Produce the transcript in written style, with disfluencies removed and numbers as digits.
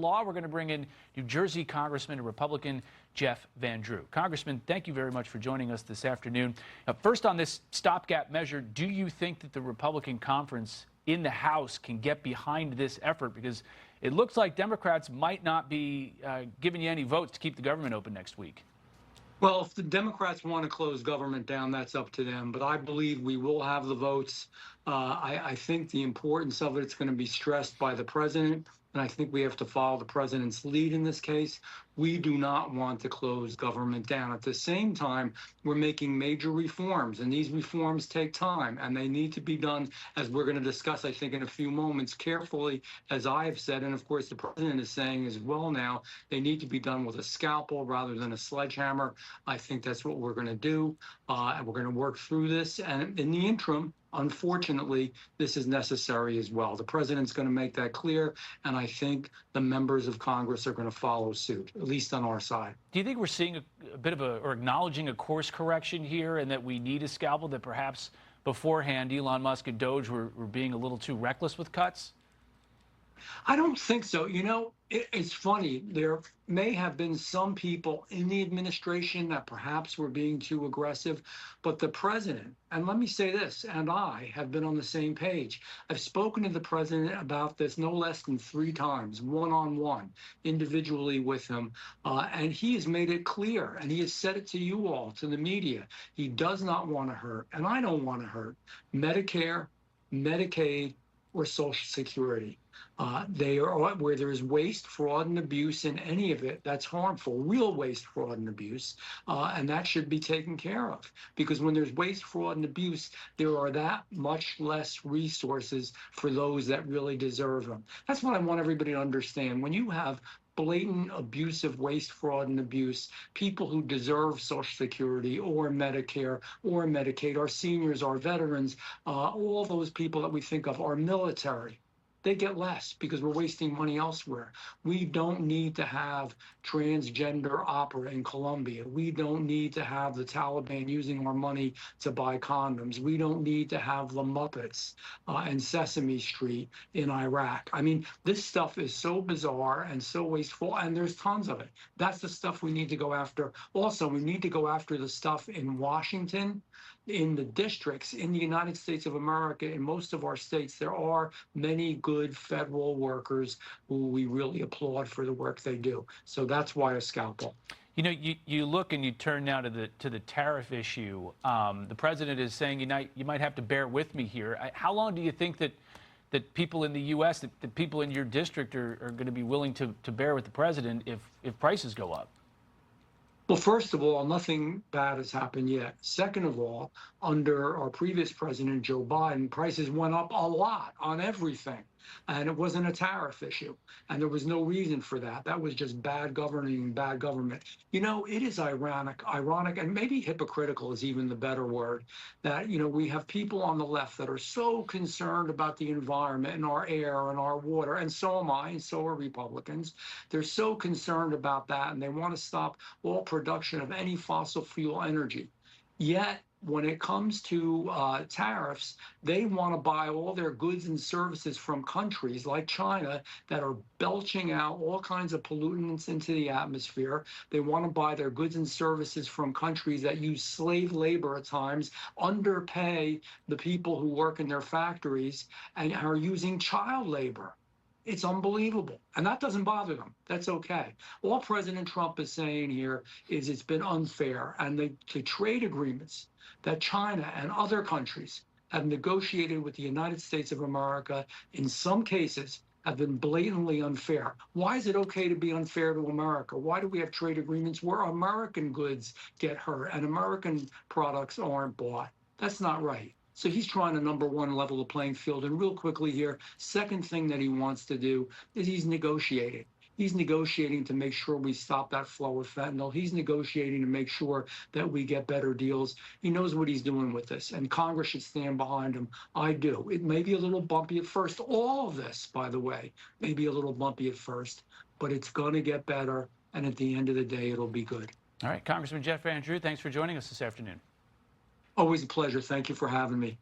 law. We're going to bring in New Jersey Congressman and Republican Jeff Van Drew. Congressman, thank you very much for joining us this afternoon. First, on this stopgap measure, do you think that the Republican conference in the House can get behind this effort? Because it looks like Democrats might not be giving you any votes to keep the government open next week. Well, if the Democrats want to close government down, that's up to them. But I believe we will have the votes. I think the importance of it's going to be stressed by the president. And I think we have to follow the president's lead in this case. We do not want to close government down. At the same time, we're making major reforms, and these reforms take time, and they need to be done, as we're going to discuss, I think, in a few moments, carefully, as I have said, and of course the president is saying as well now, they need to be done with a scalpel rather than a sledgehammer. I think that's what we're going to do, and we're going to work through this. And in the interim, unfortunately, this is necessary as well. The president's going to make that clear, and I think the members of Congress are going to follow suit, at least on our side. Do you think we're seeing a bit of or acknowledging a course correction here, and that we need a scalpel, that perhaps beforehand Elon Musk and DOGE were being a little too reckless with cuts? I don't think so. You know, it's funny. There may have been some people in the administration that perhaps were being too aggressive, but the president, and let me say this, and I have been on the same page. I've spoken to the president about this no less than 3 times, one-on-one, individually with him, and he has made it clear, and he has said it to you all, to the media. He does not want to hurt, and I don't want to hurt, Medicare, Medicaid, or Social Security. They are where there is waste, fraud, and abuse in any of it. That's harmful, real waste, fraud, and abuse, and that should be taken care of. Because when there's waste, fraud, and abuse, there are that much less resources for those that really deserve them. That's what I want everybody to understand. When you have blatant abusive waste, fraud, and abuse, people who deserve Social Security or Medicare or Medicaid, our seniors, our veterans, all those people that we think of, our military, they get less because we're wasting money elsewhere. We don't need to have transgender opera in Colombia. We don't need to have the Taliban using our money to buy condoms. We don't need to have the Muppets and Sesame Street in Iraq. I mean, this stuff is so bizarre and so wasteful, and there's tons of it. That's the stuff we need to go after. Also, we need to go after the stuff in Washington, in the districts, in the United States of America, in most of our states. There are many good federal workers who we really applaud for the work they do. So that's why a scalpel. You know, you look and you turn now to the tariff issue. The president is saying you might have to bear with me here. How long do you think that people in the U.S., that people in your district are going to be willing to bear with the president if prices go up? Well, first of all, nothing bad has happened yet. Second of all, under our previous president, Joe Biden, prices went up a lot on everything. And it wasn't a tariff issue. And there was no reason for that. That was just bad governing and bad government. You know, it is ironic, and maybe hypocritical is even the better word, that, you know, we have people on the left that are so concerned about the environment and our air and our water, and so am I, and so are Republicans. They're so concerned about that, and they want to stop all production of any fossil fuel energy. Yet, when it comes to tariffs, they want to buy all their goods and services from countries like China that are belching out all kinds of pollutants into the atmosphere. They want to buy their goods and services from countries that use slave labor at times, underpay the people who work in their factories, and are using child labor. It's unbelievable. And that doesn't bother them. That's okay. All President Trump is saying here is it's been unfair. And the trade agreements that China and other countries have negotiated with the United States of America, in some cases, have been blatantly unfair. Why is it okay to be unfair to America? Why do we have trade agreements where American goods get hurt and American products aren't bought? That's not right. So he's trying to, number one, level the playing field. And real quickly here, second thing that he wants to do is he's negotiating. He's negotiating to make sure we stop that flow of fentanyl. He's negotiating to make sure that we get better deals. He knows what he's doing with this, and Congress should stand behind him. I do. It may be a little bumpy at first. All of this, by the way, may be a little bumpy at first, but it's going to get better, and at the end of the day, it'll be good. All right, Congressman Jeff Van Drew, thanks for joining us this afternoon. Always a pleasure. Thank you for having me.